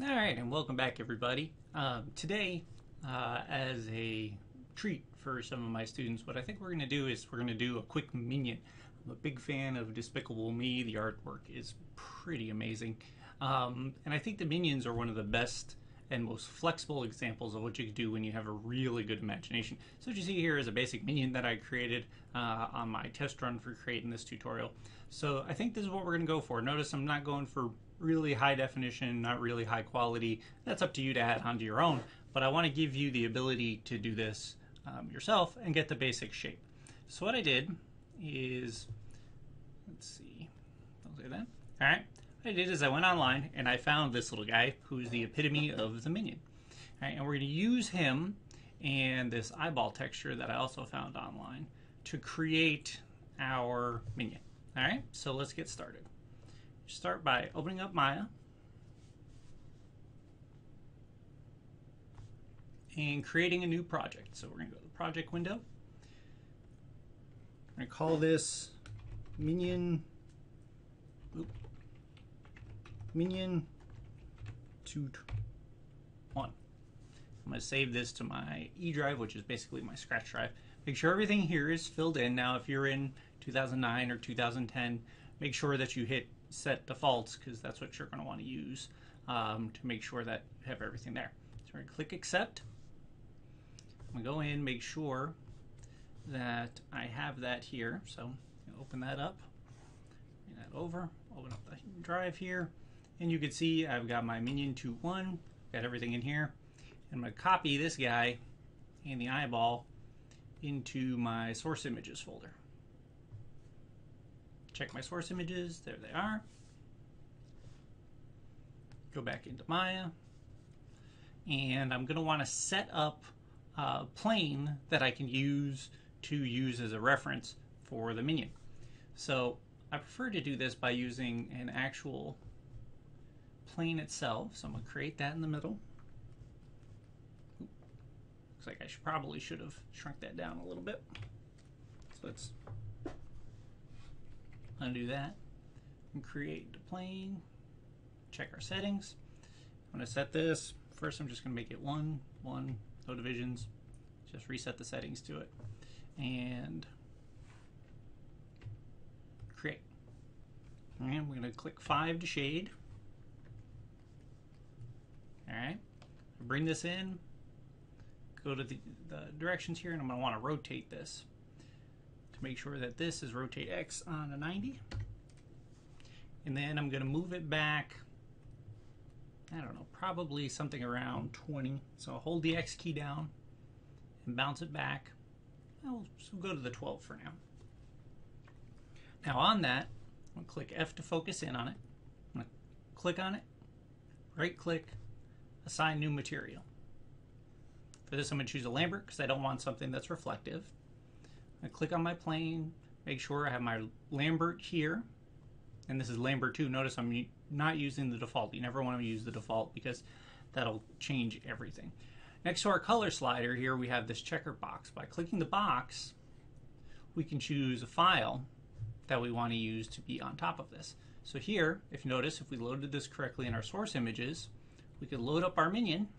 All right, and welcome back, everybody. Today, as a treat for some of my students, what I think we're going to do is we're going to do a quick minion. I'm a big fan of Despicable Me. The artwork is pretty amazing. And I think the minions are one of the best and most flexible examples of what you can do when you have a really good imagination. So what you see here is a basic minion that I created on my test run for creating this tutorial. So I think this is what we're going to go for. Notice I'm not going for really high definition, not really high quality. That's up to you to add onto your own, but I want to give you the ability to do this yourself and get the basic shape. So what I did is, let's see, don't say that. All right, what I did is I went online and I found this little guy who's the epitome of the minion. All right, and we're going to use him and this eyeball texture that I also found online to create our minion. All right, so let's get started. Start by opening up Maya and creating a new project. So we're going to go to the project window. I'm going to call this Minion. Minion 2 1. I'm going to save this to my E drive, which is basically my scratch drive. Make sure everything here is filled in. Now, if you're in 2009 or 2010, make sure that you hit set defaults because that's what you're going to want to use to make sure that you have everything there. So we're going to click accept. I'm going to go in, make sure that I have that here. So open that up, bring that over, open up the drive here, and you can see I've got my Minion 2.1, got everything in here. I'm going to copy this guy and the eyeball into my source images folder. Check my source images, there they are. Go back into Maya, and I'm going to want to set up a plane that I can use as a reference for the minion. So I prefer to do this by using an actual plane itself. So I'm going to create that in the middle. Looks like I probably should have shrunk that down a little bit. So let's undo that and create the plane. Check our settings. I'm going to set this. First, I'm just going to make it 1, 1, no divisions. Just reset the settings to it. And create. And we're going to click 5 to shade. Alright. Bring this in. Go to the directions here, and I'm going to want to rotate this to make sure that this is rotate X on a 90. And then I'm going to move it back, I don't know, probably something around 20. So I'll hold the X key down and bounce it back. We'll go to the 12 for now. Now on that, I'm going to click F to focus in on it. I'm going to click on it, right click, assign new material. For this I'm going to choose a Lambert because I don't want something that's reflective. I click on my plane, make sure I have my Lambert here, and this is Lambert 2. Notice I'm not using the default. You never want to use the default because that'll change everything. Next to our color slider here, we have this checker box. By clicking the box, we can choose a file that we want to use to be on top of this. So here, if you notice, if we loaded this correctly in our source images, we could load up our minion,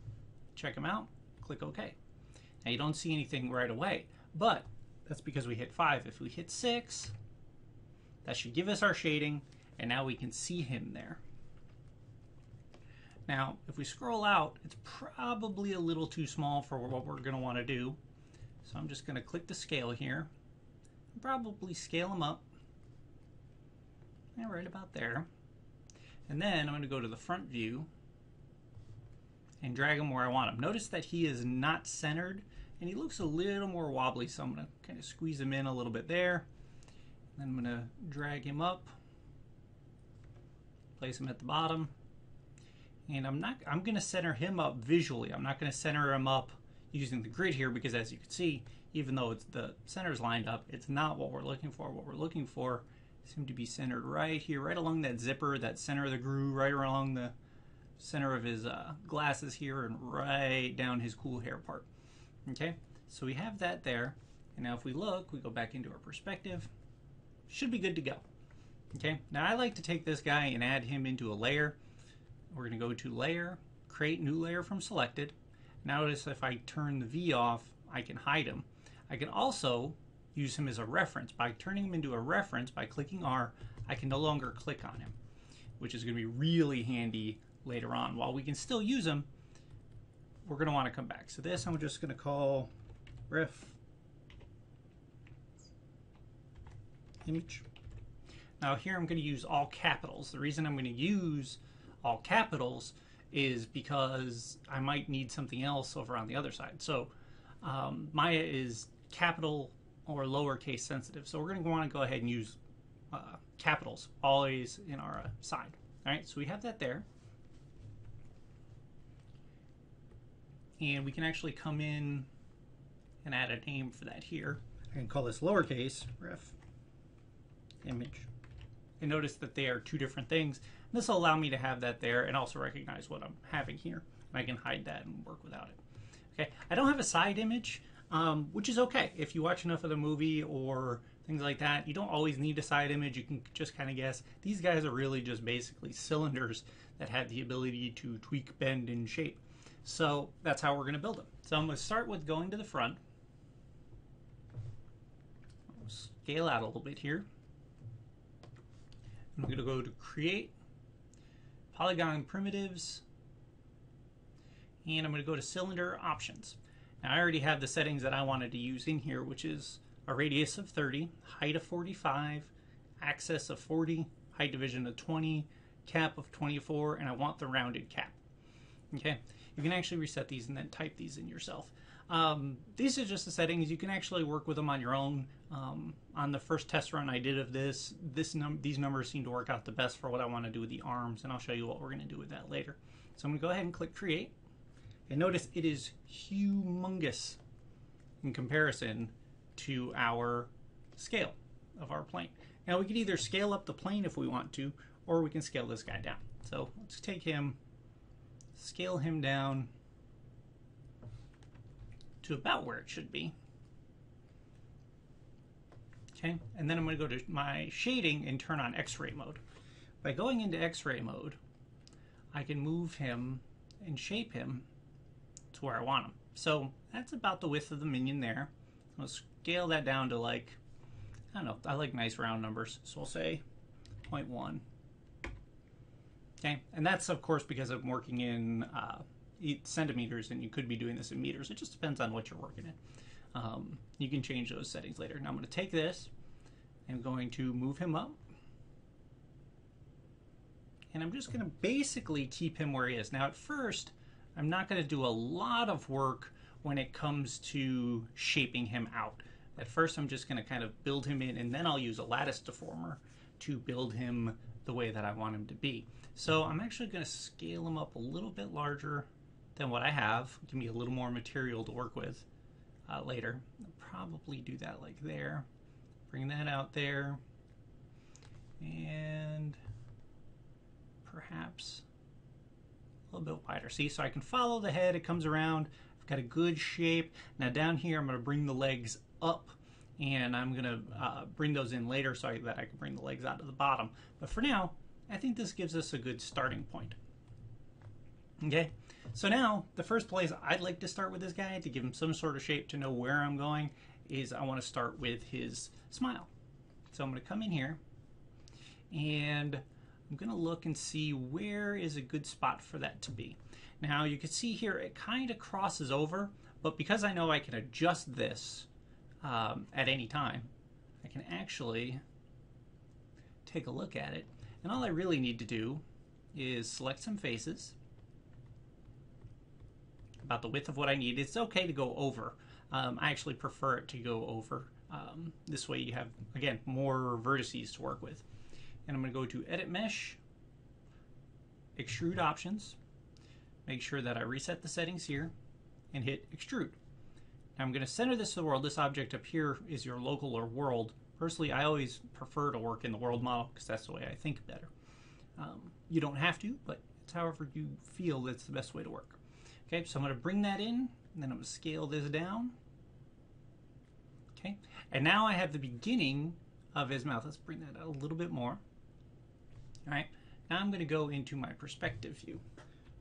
check them out, click OK. Now you don't see anything right away, but that's because we hit 5. If we hit 6, that should give us our shading, and now we can see him there. Now, if we scroll out, it's probably a little too small for what we're going to want to do. So I'm just going to click the scale here, and probably scale him up. Yeah, right about there. And then I'm going to go to the front view and drag him where I want him. Notice that he is not centered, and he looks a little more wobbly, so I'm going to kind of squeeze him in a little bit there. Then I'm going to drag him up, place him at the bottom, and I'm going to center him up visually. I'm not going to center him up using the grid here because, as you can see, even though the center is lined up, it's not what we're looking for. What we're looking for is him to be centered right here, right along that zipper, that center of the groove, right along the center of his glasses here, and right down his cool hair part. Okay, so we have that there, and now if we look, we go back into our perspective, should be good to go. Okay, now I like to take this guy and add him into a layer We're going to go to Layer, Create New Layer from Selected. Notice if I turn the V off, I can hide him. I can also use him as a reference. By turning him into a reference, by clicking R, I can no longer click on him, which is going to be really handy later on. While we can still use him, we're going to want to come back. So this I'm just going to call ref image. Now here I'm going to use all capitals. The reason I'm going to use all capitals is because I might need something else over on the other side. So Maya is capital or lowercase sensitive. So we're going to want to go ahead and use capitals always in our side. All right, so we have that there. And we can actually come in and add a name for that here. I can call this lowercase ref image. And notice that they are two different things. This will allow me to have that there and also recognize what I'm having here. And I can hide that and work without it. Okay, I don't have a side image, which is okay. If you watch enough of the movie or things like that, you don't always need a side image. You can just kind of guess. These guys are really just basically cylinders that have the ability to tweak, bend, and shape. So that's how we're going to build them. So I'm going to start with going to the front. I'll scale out a little bit here. I'm going to go to Create, Polygon Primitives, and I'm going to go to Cylinder Options. Now I already have the settings that I wanted to use in here, which is a radius of 30, height of 45, axis of 40, height division of 20, cap of 24, and I want the rounded cap. Okay, you can actually reset these and then type these in yourself. These are just the settings. You can actually work with them on your own. On the first test run I did of these numbers seem to work out the best for what I want to do with the arms, and I'll show you what we're going to do with that later. So I'm going to go ahead and click Create, and notice it is humongous in comparison to our scale of our plane. Now we can either scale up the plane if we want to, or we can scale this guy down. So let's take him, scale him down to about where it should be. Okay, and then I'm going to go to my shading and turn on X-ray mode. By going into X-ray mode, I can move him and shape him to where I want him. So that's about the width of the minion there. I'll scale that down to, like, I don't know, I like nice round numbers, so we'll say 0.1. Okay, and that's of course because I'm working in centimeters, and you could be doing this in meters. It just depends on what you're working in. You can change those settings later. Now I'm going to take this and I'm going to move him up, and I'm just going to basically keep him where he is. Now at first I'm not going to do a lot of work when it comes to shaping him out. At first I'm just going to kind of build him in, and then I'll use a lattice deformer to build him the way that I want him to be. So I'm actually going to scale him up a little bit larger than what I have. Give me a little more material to work with later. I'll probably do that like there. Bring that out there. And perhaps a little bit wider. See, so I can follow the head. It comes around. I've got a good shape. Now down here I'm going to bring the legs up, and I'm going to bring those in later so that I can bring the legs out to the bottom. But for now, I think this gives us a good starting point. Okay, so now the first place I'd like to start with this guy to give him some sort of shape to know where I'm going is I want to start with his smile. So I'm going to come in here and I'm going to look and see where is a good spot for that to be. Now you can see here it kind of crosses over, but because I know I can adjust this at any time, I can actually take a look at it. And all I really need to do is select some faces about the width of what I need. It's okay to go over. I actually prefer it to go over. This way you have, again, more vertices to work with. And I'm going to go to Edit Mesh, Extrude Options, make sure that I reset the settings here, and hit Extrude. Now I'm going to center this to the world. This object up here is your local or world. Personally, I always prefer to work in the world model because that's the way I think better. You don't have to, but it's however you feel that's the best way to work. Okay, so I'm going to bring that in, and then I'm going to scale this down. Okay, and now I have the beginning of his mouth. Let's bring that out a little bit more. All right, Now I'm going to go into my perspective view.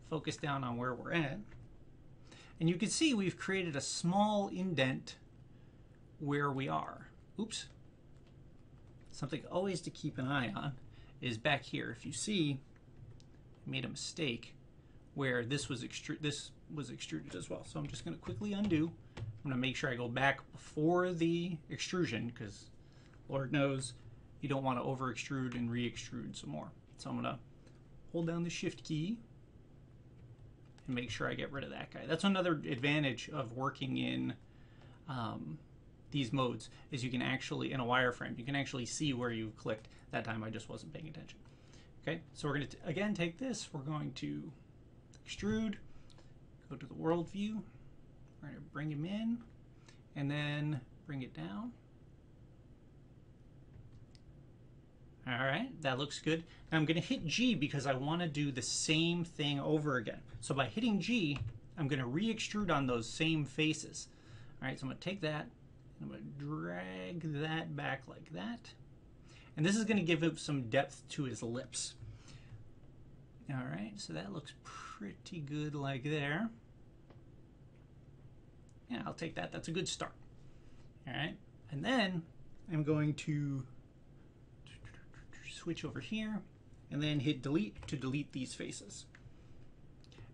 Focus down on where we're at. And you can see we've created a small indent where we are. Oops. Something always to keep an eye on is back here. If you see, I made a mistake where this was extruded as well. So I'm just going to quickly undo. I'm going to make sure I go back before the extrusion, because Lord knows you don't want to over extrude and re-extrude some more. So I'm going to hold down the shift key and make sure I get rid of that guy. That's another advantage of working in these modes, is you can actually, in a wireframe, you can actually see where you've clicked. That time I just wasn't paying attention. Okay, so we're going to, again, take this. We're going to extrude, go to the world view. We're going to bring him in, and then bring it down. All right, that looks good. Now I'm going to hit G because I want to do the same thing over again. So by hitting G, I'm going to re-extrude on those same faces. All right, so I'm going to take that, and I'm going to drag that back like that. And this is going to give him some depth to his lips. All right, so that looks pretty good like there. Yeah, I'll take that. That's a good start. All right, and then I'm going to switch over here and then hit delete to delete these faces.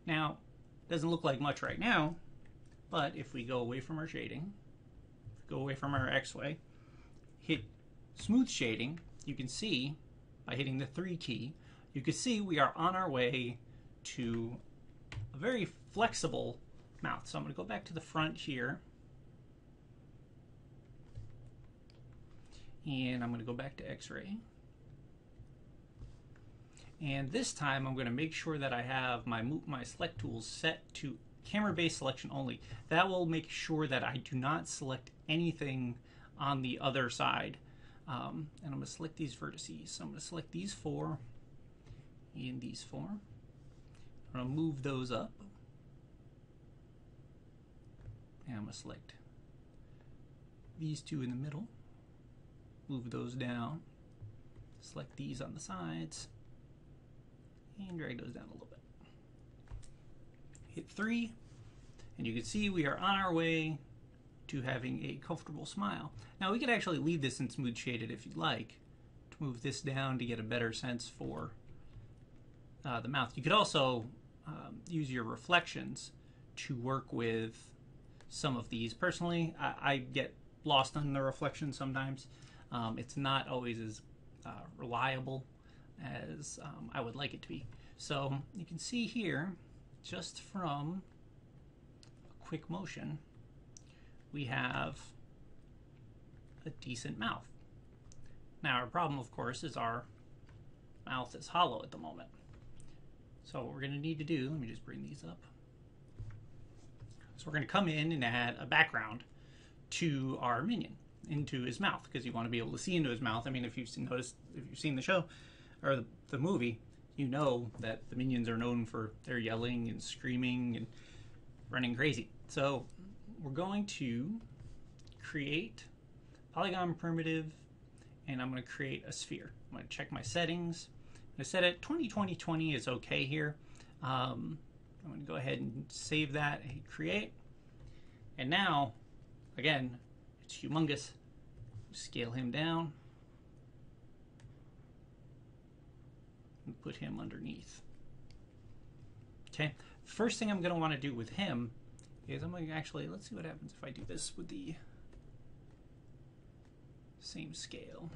Now, it doesn't look like much right now, but if we go away from our shading, go away from our X-way, hit smooth shading, you can see by hitting the 3 key, you can see we are on our way to a very flexible mouth. So I'm going to go back to the front here, and I'm going to go back to X-ray. And this time I'm going to make sure that I have my select tools set to camera-based selection only. That will make sure that I do not select anything on the other side. And I'm going to select these vertices. So I'm going to select these 4 and these 4. I'm going to move those up. And I'm going to select these 2 in the middle. Move those down. Select these on the sides. And drag those down a little bit. Hit 3, and you can see we are on our way to having a comfortable smile. Now we could actually leave this in smooth shaded if you'd like, to move this down to get a better sense for the mouth. You could also use your reflections to work with some of these. Personally, I get lost in the reflection sometimes. It's not always as reliable as I would like it to be. So you can see here, just from a quick motion, we have a decent mouth. Now our problem, of course, is our mouth is hollow at the moment. So what we're going to need to do, let me just bring these up. So we're going to come in and add a background to our minion, into his mouth, because you want to be able to see into his mouth. I mean, if you've seen the show or the movie, you know that the minions are known for their yelling and screaming and running crazy. So we're going to create polygon primitive, and I'm going to create a sphere. I'm going to check my settings. I set it 20-20-20 is okay here. I'm going to go ahead and save that, hit create. And now, again, it's humongous. Scale him down. And put him underneath. Okay, first thing I'm going to want to do with him is I'm going to actually, let's see what happens if I do this with the same scale.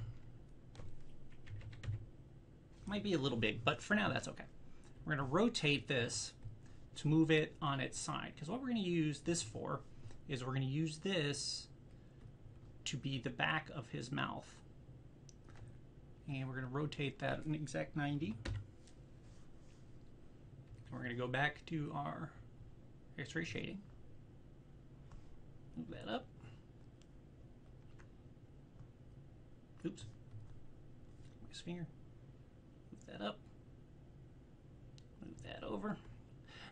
Might be a little big, but for now that's okay. We're going to rotate this to move it on its side, because what we're going to use this for is we're going to use this to be the back of his mouth. And we're going to rotate that an exact 90. We're going to go back to our X-ray shading. Move that up. Oops. My finger. Move that up. Move that over.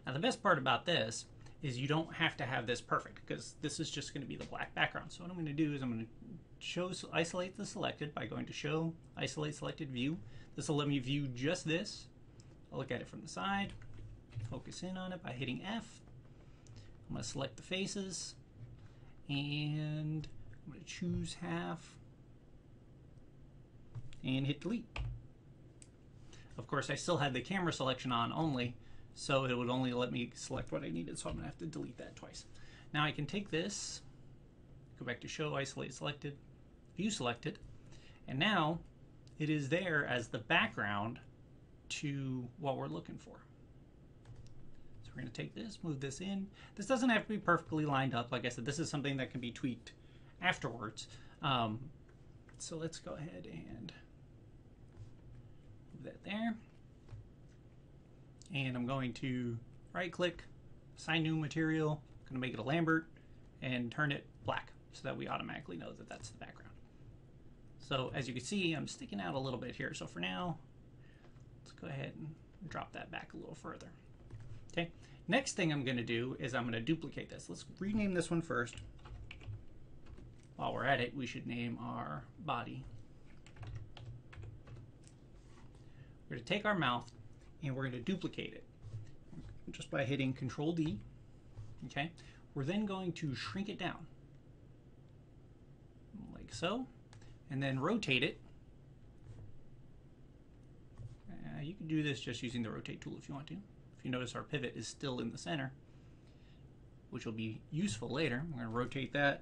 Now the best part about this is you don't have to have this perfect, because this is just going to be the black background. So what I'm going to do is I'm going to isolate the selected by going to show, isolate selected view. This will let me view just this I'll look at it from the side, focus in on it by hitting F. I'm going to select the faces, and I'm going to choose half and hit delete. Of course, I still had the camera selection on only, so it would only let me select what I needed, so I'm going to have to delete that twice. Now I can take this, go back to Show, Isolate Selected, View Selected, and now it is there as the background to what we're looking for. So we're going to take this, move this in. This doesn't have to be perfectly lined up. Like I said, this is something that can be tweaked afterwards. So let's go ahead and move that there. And I'm going to right click, assign new material. I'm going to make it a Lambert and turn it black so that we automatically know that that's the background. So as you can see, I'm sticking out a little bit here. So for now, let's go ahead and drop that back a little further. Okay. Next thing I'm going to do is I'm going to duplicate this. Let's rename this one first. While we're at it, we should name our body. We're going to take our mouth and we're going to duplicate it just by hitting Control D. Okay. We're then going to shrink it down like so, and then rotate it. You can do this just using the rotate tool if you want to. If you notice, our pivot is still in the center, which will be useful later. We're going to rotate that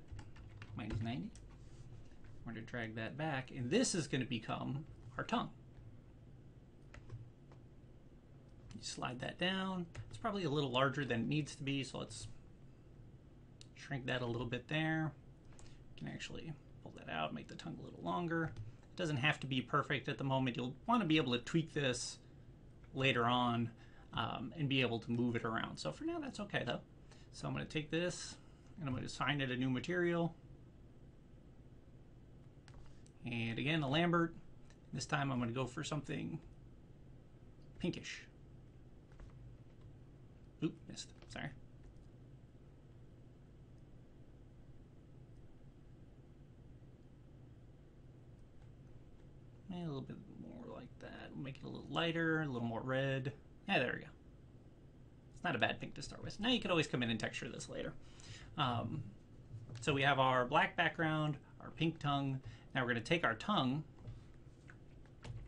-90. We're going to drag that back, and this is going to become our tongue. You slide that down. It's probably a little larger than it needs to be, so let's shrink that a little bit there. You can actually pull that out, make the tongue a little longer. It doesn't have to be perfect at the moment. You'll want to be able to tweak this later on and be able to move it around. So for now, that's okay though. So I'm going to take this and I'm going to assign it a new material. And again, a Lambert. This time I'm going to go for something pinkish. Oop, missed. Sorry. A little bit more like that. We'll make it a little lighter, a little more red. Yeah, there we go. It's not a bad pink to start with. Now you can always come in and texture this later. So we have our black background, our pink tongue. Now we're going to take our tongue,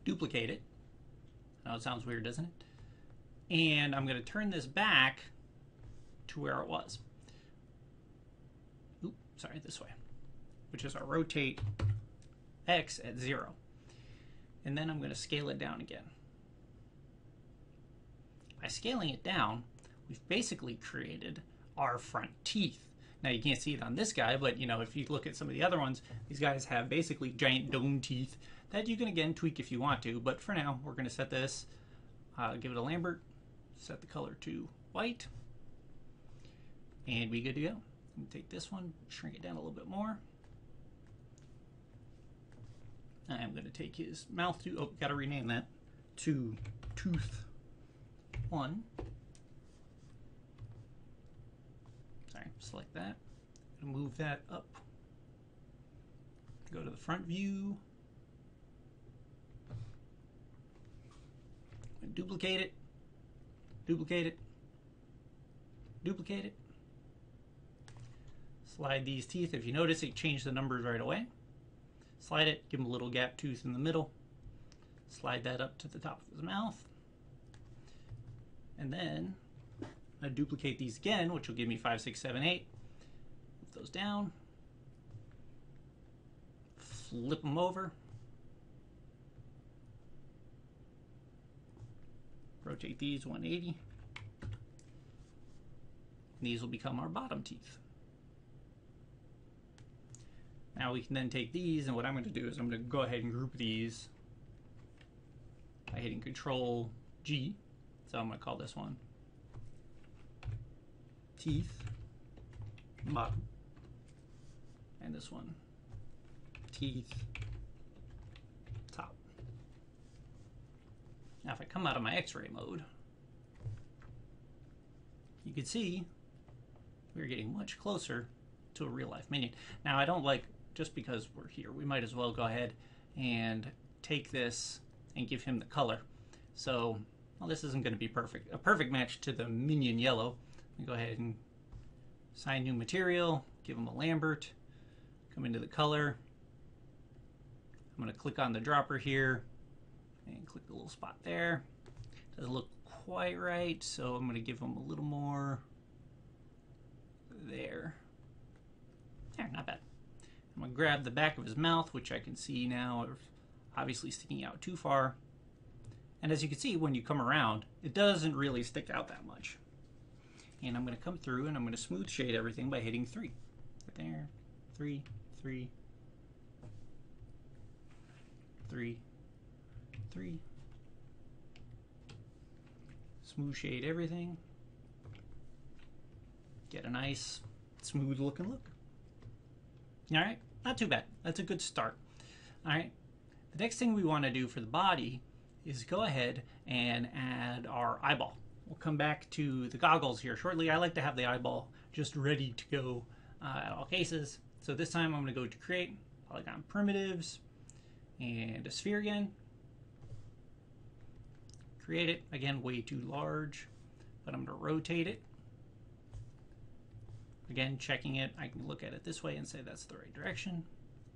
duplicate it. I know it sounds weird, doesn't it? And I'm going to turn this back to where it was. Oop, sorry, this way. Which is our rotate X at 0. And then I'm going to scale it down again. By scaling it down, we've basically created our front teeth. Now you can't see it on this guy, but you know, if you look at some of the other ones, these guys have basically giant dome teeth that you can again tweak if you want to. But for now, we're going to set this, give it a Lambert, set the color to white, and we good to go. I'm going to take this one, shrink it down a little bit more. I'm going to take his mouth to, oh, got to rename that, to tooth 1. Sorry, select that. Move that up. Go to the front view. Duplicate it. Duplicate it. Duplicate it. Slide these teeth. If you notice, it changed the numbers right away. Slide it, give him a little gap tooth in the middle. Slide that up to the top of his mouth. And then I duplicate these again, which will give me 5, 6, 7, 8. Move those down. Flip them over. Rotate these 180. And these will become our bottom teeth. Now we can then take these, and what I'm going to do is I'm going to go ahead and group these by hitting Control G. So I'm going to call this one teeth bottom, and this one teeth top. Now if I come out of my X-ray mode, you can see we're getting much closer to a real-life minion. Now I don't like, just because we're here, we might as well go ahead and take this and give him the color. So well, this isn't going to be a perfect match to the Minion yellow. Go ahead and assign new material, give them a Lambert, come into the color. I'm going to click on the dropper here and click the little spot there. Doesn't look quite right, so I'm going to give them a little more there. Yeah, not bad. I'm going to grab the back of his mouth, which I can see now obviously sticking out too far. And as you can see, when you come around, it doesn't really stick out that much. And I'm going to come through and I'm going to smooth shade everything by hitting 3. Right there, 3, 3, 3, 3. Smooth shade everything. Get a nice, smooth looking look. Alright, not too bad. That's a good start. Alright, the next thing we want to do for the body is go ahead and add our eyeball. We'll come back to the goggles here shortly. I like to have the eyeball just ready to go at all cases. So this time I'm going to go to Create, Polygon Primitives, and a sphere again. Create it. Again, way too large, but I'm going to rotate it. Again, checking it, I can look at it this way and say that's the right direction.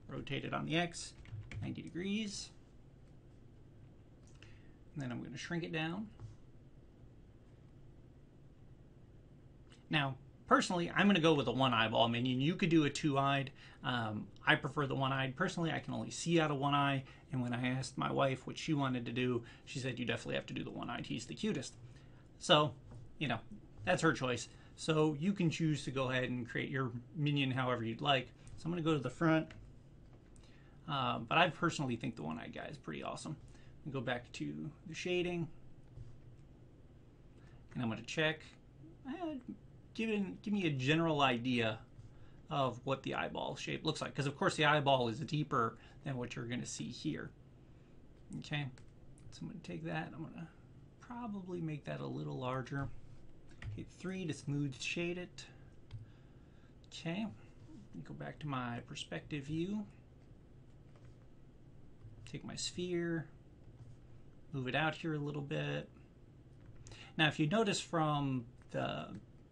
Rotate it on the X, 90 degrees. And then I'm going to shrink it down. Now, personally, I'm going to go with a one eyeball minion. You could do a two-eyed. I prefer the one-eyed. Personally, I can only see out of one eye. And when I asked my wife what she wanted to do, she said, you definitely have to do the one-eyed. He's the cutest. So, you know, that's her choice. So you can choose to go ahead and create your minion however you'd like. So I'm going to go to the front. But I personally think the one-eyed guy is pretty awesome. Go back to the shading. And I'm going to check. Give me a general idea of what the eyeball shape looks like. Because, of course, the eyeball is deeper than what you're going to see here. Okay. So I'm going to take that. I'm going to probably make that a little larger. Hit 3 to smooth shade it. Okay. Go back to my perspective view. Take my sphere. Move it out here a little bit. Now, if you notice from the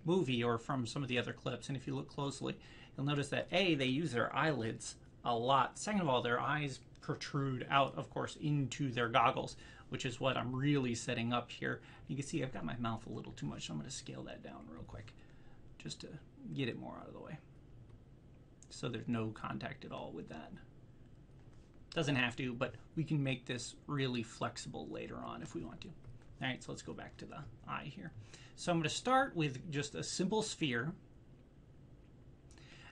movie or from some of the other clips, and if you look closely, you'll notice that A, they use their eyelids a lot. Second of all, their eyes protrude out, of course, into their goggles, which is what I'm really setting up here. You can see I've got my mouth a little too much, so I'm going to scale that down real quick just to get it more out of the way. So there's no contact at all with that. Doesn't have to, but we can make this really flexible later on if we want to. All right, so let's go back to the eye here. So I'm going to start with just a simple sphere.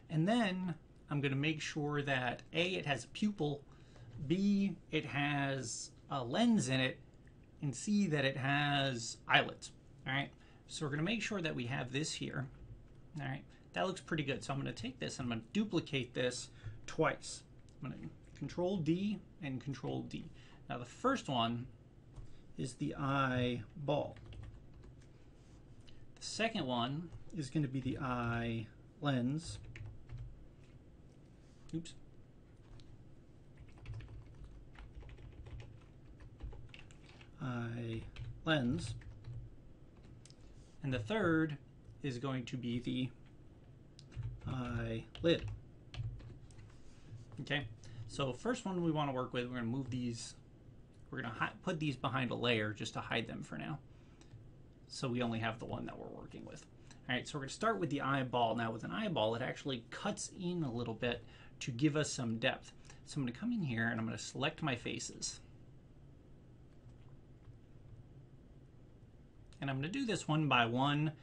And then I'm going to make sure that A, it has a pupil, B, it has a lens in it, and C, that it has eyelids. All right, so we're going to make sure that we have this here. All right, that looks pretty good. So I'm going to take this and I'm going to duplicate this twice. I'm going to Control D and Control D. Now the first one is the eyeball. The second one is going to be the eye lens. Oops. Eye lens. And the third is going to be the eyelid. Okay. So first one we want to work with, we're going to move these, we're going to put these behind a layer just to hide them for now. So we only have the one that we're working with. All right, so we're going to start with the eyeball. Now with an eyeball, it actually cuts in a little bit to give us some depth. So I'm going to come in here and I'm going to select my faces. And I'm going to do this one by one,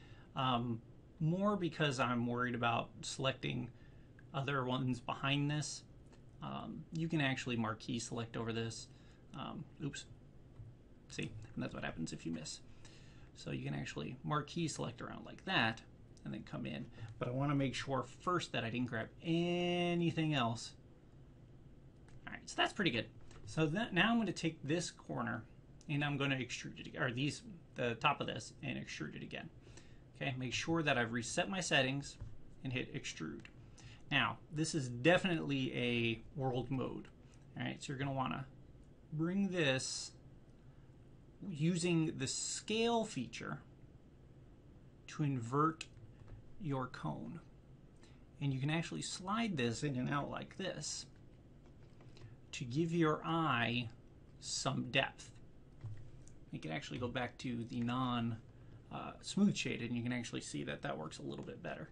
more because I'm worried about selecting other ones behind this. You can actually marquee select over this. Oops. See, and that's what happens if you miss. So you can actually marquee select around like that and then come in. But I want to make sure first that I didn't grab anything else. All right, so that's pretty good. So now I'm going to take this corner and I'm going to extrude it, or the top of this, and extrude it again. Okay, make sure that I've reset my settings and hit extrude. Now, this is definitely a world mode. All right, so you're going to want to bring this using the scale feature to invert your cone. And you can actually slide this in and out like this to give your eye some depth. You can actually go back to the non-smooth shaded, and you can actually see that that works a little bit better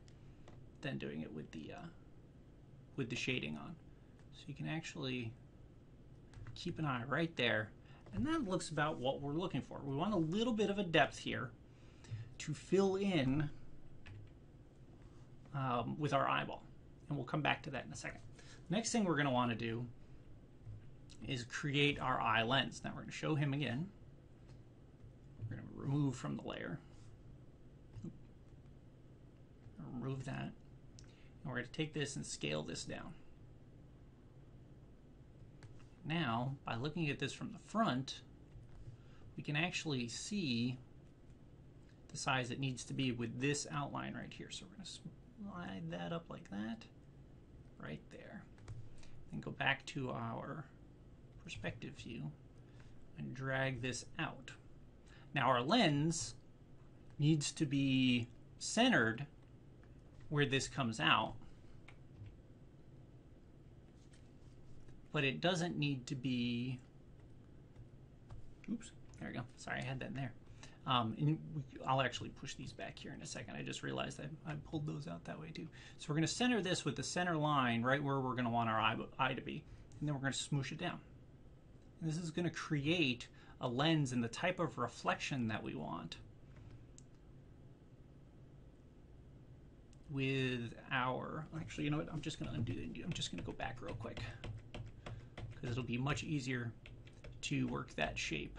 than doing it with the shading on. So you can actually keep an eye right there, and that looks about what we're looking for. We want a little bit of a depth here to fill in with our eyeball, and we'll come back to that in a second. Next thing we're going to want to do is create our eye lens. Now we're going to show him again. We're going to remove from the layer. Remove that. And we're going to take this and scale this down. Now, by looking at this from the front, we can actually see the size it needs to be with this outline right here. So we're going to slide that up like that, right there. Then go back to our perspective view and drag this out. Now our lens needs to be centered where this comes out, but it doesn't need to be, oops, there we go. Sorry, I had that in there. I'll actually push these back here in a second. I just realized I pulled those out that way too. So we're going to center this with the center line right where we're going to want our eye to be, and then we're going to smoosh it down. And this is going to create a lens and the type of reflection that we want with our, actually, you know what, I'm just going to undo it. I'm just going to go back real quick because it'll be much easier to work that shape.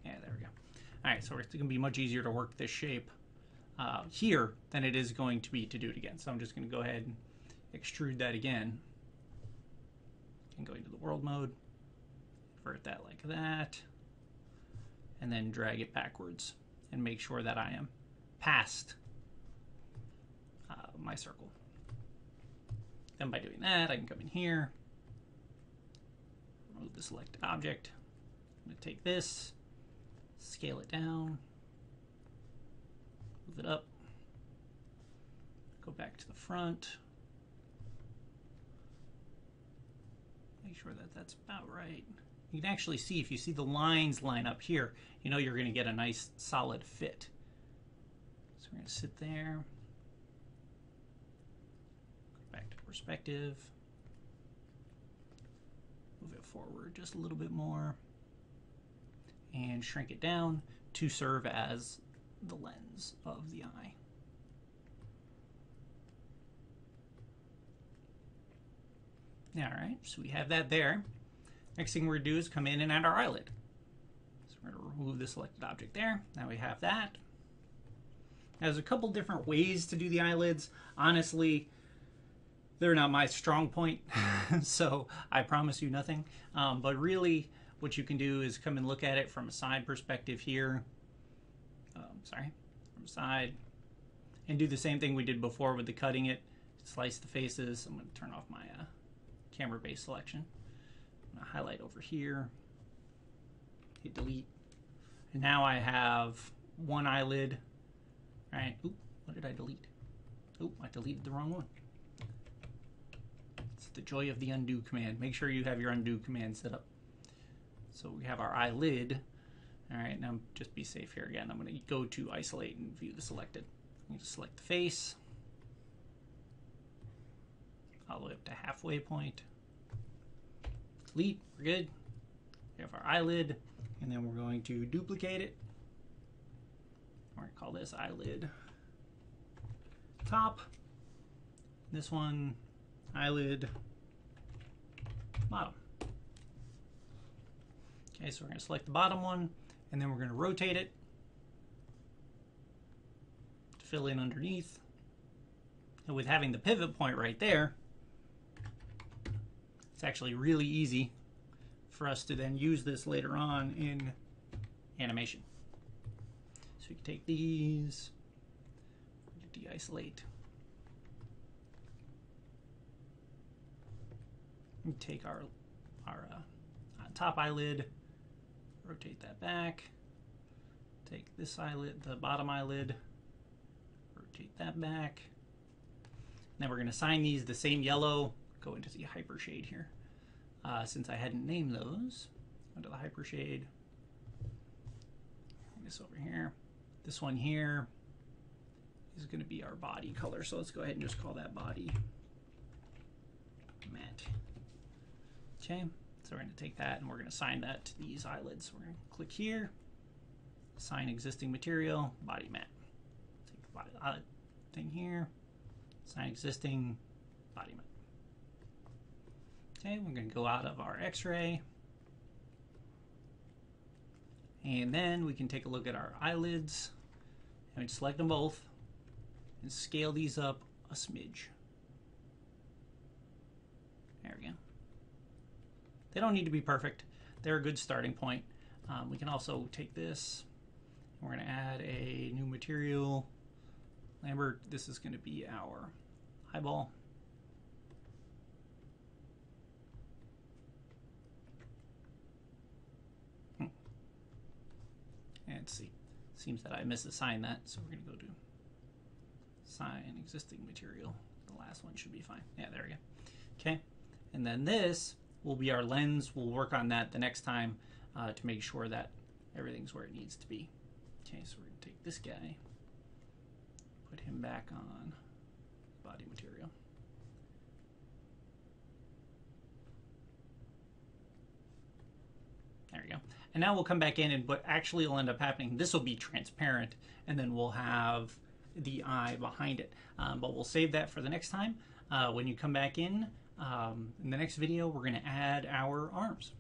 Yeah, there we go. All right, so it's going to be much easier to work this shape here than it is going to be to do it again. So I'm just going to go ahead and extrude that again and go into the world mode, invert that like that, and then drag it backwards and make sure that I am past my circle. Then by doing that, I can come in here, remove the selected object. I'm going to take this, scale it down, move it up, go back to the front, make sure that that's about right. You can actually see, if you see the lines line up here, you know you're going to get a nice solid fit. So we're going to sit there, go back to perspective, move it forward just a little bit more, and shrink it down to serve as the lens of the eye. All right, so we have that there. Next thing we're going to do is come in and add our eyelid. So we're going to remove the selected object there. Now we have that. Now, there's a couple different ways to do the eyelids. Honestly, they're not my strong point, so I promise you nothing. But really, what you can do is come and look at it from a side perspective here. From a side. And do the same thing we did before with the cutting it. Slice the faces. I'm going to turn off my camera-based selection. I'm going to highlight over here. Hit delete. And now I have one eyelid. Right? Oop, what did I delete? Oop, I deleted the wrong one. It's the joy of the undo command. Make sure you have your undo command set up. So we have our eyelid. All right, now just be safe here again. I'm going to go to isolate and view the selected. I'm going to select the face all the way up to halfway point. Delete, we're good. We have our eyelid, and then we're going to duplicate it. We're going to call this eyelid top. This one, eyelid bottom. Okay, so we're going to select the bottom one, and then we're going to rotate it to fill in underneath. And with having the pivot point right there, it's actually really easy for us to then use this later on in animation. So we can take these, de-isolate, and take our top eyelid, rotate that back. Take this eyelid, the bottom eyelid, rotate that back. Now we're going to assign these the same yellow. Go into the hyper shade here. Since I hadn't named those, under the hyper shade. This over here. This one here is going to be our body color. So let's go ahead and just call that body matte. Okay, so we're going to take that and we're going to assign that to these eyelids. We're going to click here, assign existing material, body matte. Take the body thing here, assign existing, body matte. Okay, we're going to go out of our X-ray. And then we can take a look at our eyelids and select them both and scale these up a smidge. There we go. They don't need to be perfect. They're a good starting point. We can also take this. We're going to add a new material. Lambert, this is going to be our eyeball. And let's see. Seems that I misassigned that, so we're going to go to assign existing material. The last one should be fine. Yeah, there we go. Okay, and then this will be our lens. We'll work on that the next time to make sure that everything's where it needs to be. Okay, so we're going to take this guy, put him back on body material. There we go. And now we'll come back in, and what actually will end up happening, this will be transparent, and then we'll have the eye behind it. But we'll save that for the next time. When you come back in the next video, we're going to add our arms.